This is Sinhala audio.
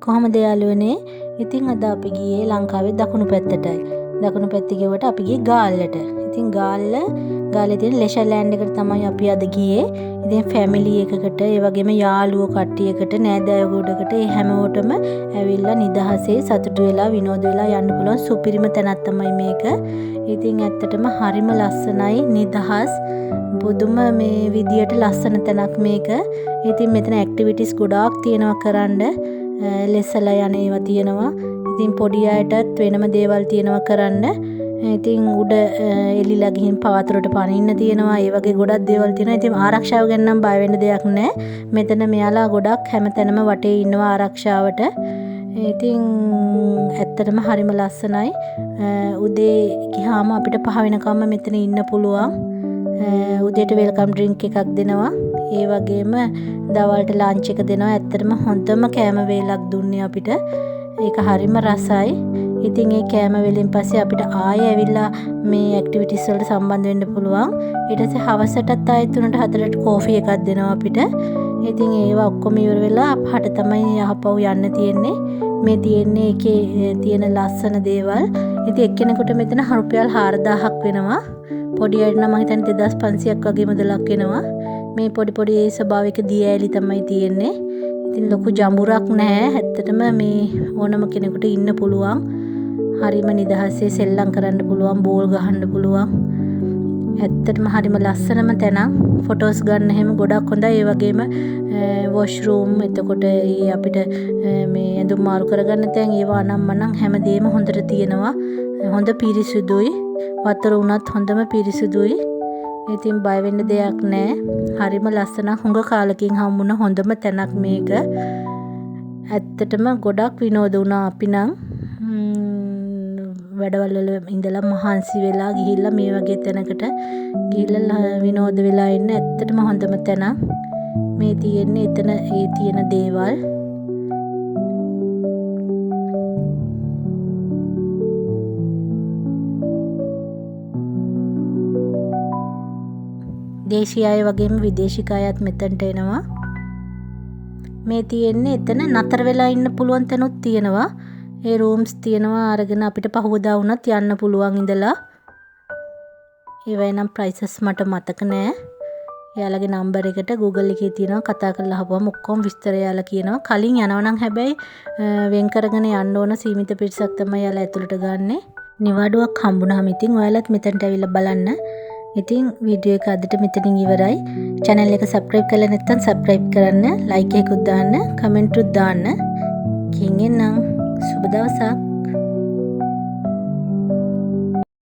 කොහොමද යාළුවනේ? ඉතින් අද අපි ගියේ ලංකාවේ දකුණු පැත්තටයි. දකුණු පැත්තේ ගිහුවට අපි ගියේ ගාල්ලට. ඉතින් ගාල්ලේ තියෙන ලෙෂර් ලෑන්ඩ් එකට තමයි අපි අද ගියේ. ඉතින් ෆැමිලි එකකට, ඒ වගේම යාළුවෝ කට්ටියකට, නෑදෑයෝ ගොඩකට ඒ හැමෝටම ඇවිල්ලා නිදහසේ සතුටු වෙලා විනෝද වෙලා යන්න පුළුවන් සුපිරිම තැනක් තමයි මේක. ඉතින් ඇත්තටම හරිම ලස්සනයි, නිදහස්. බුදුම මේ විදියට ලස්සන තැනක් මේක. ඉතින් මෙතන ඇක්ටිවිටිස් ගොඩාක් තියෙනවා කරන්න. ලෙස්සලා යන ඒවා තියෙනවා. ඉතින් පොඩි අයටත් වෙනම දේවල් තියෙනවා කරන්න. ඉතින් උඩ එලිලා ගිහින් පවතුරට පනින්න තියෙනවා. ඒ වගේ ගොඩක් දේවල් තියෙනවා. ඉතින් ආරක්ෂාව ගැන නම් බය වෙන්න දෙයක් නැහැ. මෙතන මෙයාලා ගොඩක් හැමතැනම වටේ ඉන්නවා ආරක්ෂාවට. ඉතින් ඇත්තටම හරිම ලස්සනයි. උදේ ගියාම අපිට 5 වෙනකම්ම මෙතන ඉන්න පුළුවන්. උදේට වෙල්කම් ඩ්‍රින්ක් එකක් දෙනවා. ඒ වගේම දවල්ට ලන්ච් එක දෙනවා. ඇත්තටම හොඳම කෑම වේලක් දුන්නේ අපිට. ඒක හරිම රසයි. ඉතින් ඒ කෑම වේලෙන් පස්සේ අපිට ආයෙ ඇවිල්ලා මේ ඇක්ටිවිටිස් වලට සම්බන්ධ වෙන්න පුළුවන්. ඊට පස්සේ හවසටත් ආයෙ 3ට 4ට කෝෆි එකක් දෙනවා අපිට. ඉතින් ඒවා ඔක්කොම ඉවර වෙලා අපහට තමයි යහපව් යන්න තියෙන්නේ. මේ තියෙන්නේ ඒකේ තියෙන ලස්සන දේවල්. ඉතින් එක්කෙනෙකුට මෙතන රුපියල් 4000ක් වෙනවා. පොඩි අයට නම් මම හිතන්නේ 2500ක් වගේ මුදලක් වෙනවා. මේ පොඩි ස්වභාවික දිය ඇලි තමයි තියෙන්නේ. ඉතින් ලොකු ජඹුරක් නැහැ. ඇත්තටම මේ ඕනම කෙනෙකුට ඉන්න පුළුවන්. හරිම නිදහසේ සෙල්ලම් කරන්න පුළුවන්, බෝල් ගහන්න පුළුවන්. ඇත්තටම හරිම ලස්සනම තැනක්. ෆොටෝස් ගන්න හැම ගොඩක් හොඳයි. ඒ වගේම වොෂ්රූම්, එතකොට අපිට මේ ඇඳුම් මාරු කරගන්න තැන්, ඒවා නම් හැමදේම හොඳට තියෙනවා. හොඳ පිරිසුදුයි. වතුර උනත් හොඳම පිරිසුදුයි. ඉතින් බය වෙන්න දෙයක් නැහැ. හරිම ලස්සන හුඟ කාලෙකින් හම්බුන හොඳම තැනක් මේක. ඇත්තටම ගොඩක් විනෝද වුණා අපි නම්. වැඩවල ඉඳලා මහන්සි වෙලා ගිහිල්ලා මේ වගේ තැනකට ගිහිල්ලා විනෝද වෙලා ඉන්න ඇත්තටම හොඳම තැනක්. මේ තියෙන්නේ එතන ඒ තියෙන දේවල්. දේශීය අය වගේම විදේශික අයත් මෙතනට එනවා. මේ තියෙන්නේ එතන නතර වෙලා ඉන්න පුළුවන් තැනුත් තියෙනවා. ඒ රූම්ස් තියෙනවා. අරගෙන අපිට පහුවදා වුණත් යන්න පුළුවන් ඉඳලා. ඒවයි නම් ප්‍රයිසස් මට මතක නෑ. එයාලගේ නම්බර් එකට Google එකේ තියෙනවා. කතා කරලා අහපුවම ඔක්කොම විස්තර එයාලා කියනවා. කලින් යනවා නම් හැබැයි වෙන් කරගෙන යන්න ඕන. සීමිත පිරිසක් තමයි එයාලා ඇතුළට ගන්නෙ. නිවාඩුවක් හම්බුනහම ඉතින් ඔයාලත් මෙතනට ඇවිල්ලා බලන්න. ඉතින් වීඩියෝ එක අදට මෙතනින් ඉවරයි. channel එක subscribe කරලා නැත්නම් subscribe කරන්න, like එකකුත් දාන්න, comment උත් දාන්න. කිංගෙන් නම් සුබ දවසක්.